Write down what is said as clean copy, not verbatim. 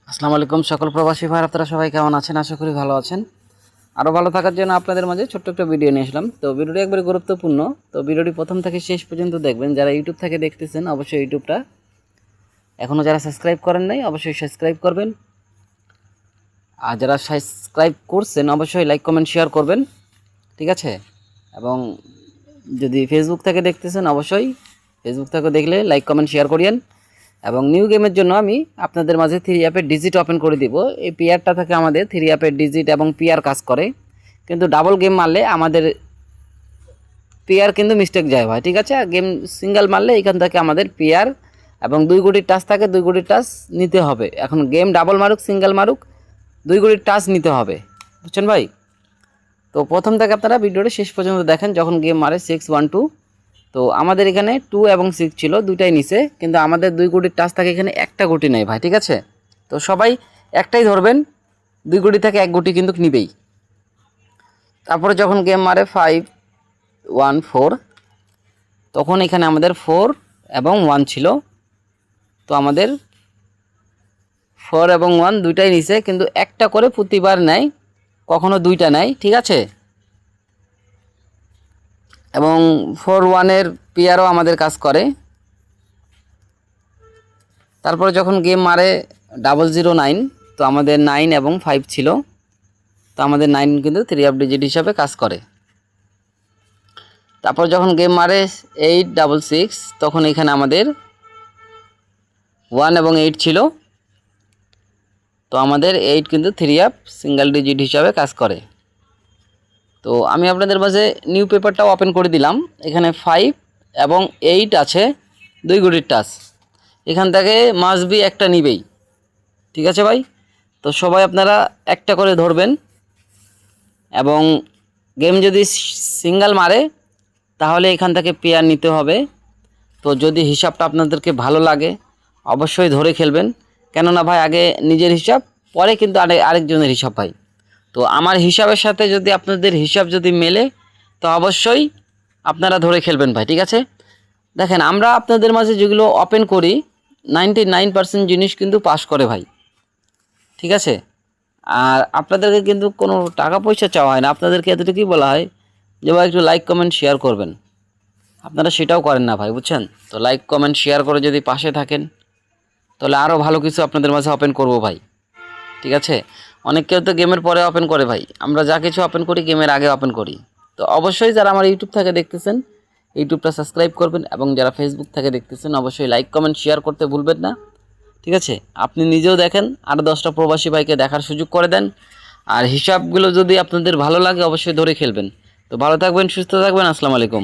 আসসালামু আলাইকুম সকল প্রবাসী ভাই, আপনারা সবাই কেমন আছেন? আশা করি ভালো আছেন। আরও ভালো থাকার জন্য আপনাদের মাঝে ছোট্ট একটা ভিডিও নিয়ে আসলাম। তো ভিডিওটি একবারে গুরুত্বপূর্ণ, তো ভিডিওটি প্রথম থেকে শেষ পর্যন্ত দেখবেন। যারা ইউটিউব থেকে দেখতেছেন অবশ্যই ইউটিউবটা এখনও যারা সাবস্ক্রাইব করেন নাই অবশ্যই সাবস্ক্রাইব করবেন, আর যারা সাবস্ক্রাইব করছেন অবশ্যই লাইক কমেন্ট শেয়ার করবেন, ঠিক আছে? এবং যদি ফেসবুক থেকে দেখতেছেন অবশ্যই ফেসবুক থেকে দেখলে লাইক কমেন্ট শেয়ার করিয়েন। এবং নিউ গেমের জন্য আমি আপনাদের মাঝে থ্রি অ্যাপের ডিজিট ওপেন করে দিব। এই পিয়ারটা থেকে আমাদের থ্রি অ্যাপের ডিজিট এবং পিয়ার কাজ করে, কিন্তু ডাবল গেম মারলে আমাদের পিয়ার কিন্তু মিস্টেক যায় ভাই, ঠিক আছে? গেম সিঙ্গেল মারলে এখান থেকে আমাদের পিয়ার এবং 2 কোটির টাচ থাকে, 2 কোটির টাচ নিতে হবে। এখন গেম ডাবল মারুক সিঙ্গেল মারুক 2 কোটির টাচ নিতে হবে, বুঝছেন ভাই? তো প্রথম থেকে আপনারা ভিডিওটা শেষ পর্যন্ত দেখেন। যখন গেম মারে 612, তো আমাদের এখানে 2 এবং 6 ছিল, দুইটাই নিচে, কিন্তু আমাদের 2 কোটির টাচ থাকে এখানে, একটা গুটি নেই ভাই, ঠিক আছে? তো সবাই একটাই ধরবেন, 2 কোটি থেকে 1 গুটি কিন্তু নিবেই। তারপরে যখন গেম মারে 514, তখন এখানে আমাদের 4 এবং 1 ছিল। তো আমাদের 4 এবং 1 দুইটাই নিচে, কিন্তু একটা করে প্রতিবার নেয়, কখনো দুইটা নেয়, ঠিক আছে? এবং 4-1-এর পিয়ারও আমাদের কাজ করে। তারপরে যখন গেম মারে 009, তো আমাদের 9 এবং 5 ছিল, তো আমাদের 9 কিন্তু 3 অফ ডিজিট হিসাবে কাজ করে। তারপর যখন গেম মারে 866, তখন এখানে আমাদের 1 এবং 8 ছিল, তো আমাদের 8 কিন্তু 3 অফ সিঙ্গেল ডিজিট হিসাবে কাজ করে। তো আমি আপনাদের মাঝে নিউ পেপারটাও ওপেন করে দিলাম। এখানে 5 এবং 8 আছে, 2 কোটির টাচ, এখান থেকে মাস্ট বি একটা নিবেই, ঠিক আছে ভাই? তো সবাই আপনারা একটা করে ধরবেন, এবং গেম যদি সিঙ্গেল মারে তাহলে এখান থেকে পেয়ার নিতে হবে। তো যদি হিসাবটা আপনাদেরকে ভালো লাগে অবশ্যই ধরে খেলবেন, কেননা ভাই আগে নিজের হিসাব, পরে কিন্তু আরেকজনের হিসাব ভাই। তো আমার হিসাবের সাথে যদি আপনাদের হিসাব যদি মেলে তো অবশ্যই আপনারা ধরে খেলবেন ভাই, ঠিক আছে? দেখেন, আমরা আপনাদের মাঝে যেগুলো ওপেন করি 99% জিনিস কিন্তু পাস করে ভাই, ঠিক আছে? আর আপনাদেরকে কিন্তু কোনো টাকা পয়সা চাওয়া হয় না, আপনাদেরকে এতটুকুই বলা হয় যে ভাই একটু লাইক কমেন্ট শেয়ার করবেন। আপনারা সেটাও করেন না ভাই, বুঝছেন? তো লাইক কমেন্ট শেয়ার করে যদি পাশে থাকেন তাহলে আরও ভালো কিছু আপনাদের মাঝে ওপেন করব ভাই, ঠিক আছে? অনেক কেউ তো গেমের পরে ওপেন করে ভাই, আমরা যা কিছু ওপেন করি গেমের আগে ওপেন করি। তো অবশ্যই যারা আমার ইউটিউব থেকে দেখতেছেন ইউটিউবটা সাবস্ক্রাইব করবেন, এবং যারা ফেসবুক থেকে দেখতেছেন অবশ্যই লাইক কমেন্ট শেয়ার করতে ভুলবেন না, ঠিক আছে? আপনি নিজেও দেখেন, আর 10টা প্রবাসী ভাইকে দেখার সুযোগ করে দেন। আর হিসাবগুলো যদি আপনাদের ভালো লাগে অবশ্যই ধরে খেলবেন। তো ভালো থাকবেন, সুস্থ থাকবেন, আসসালামু আলাইকুম।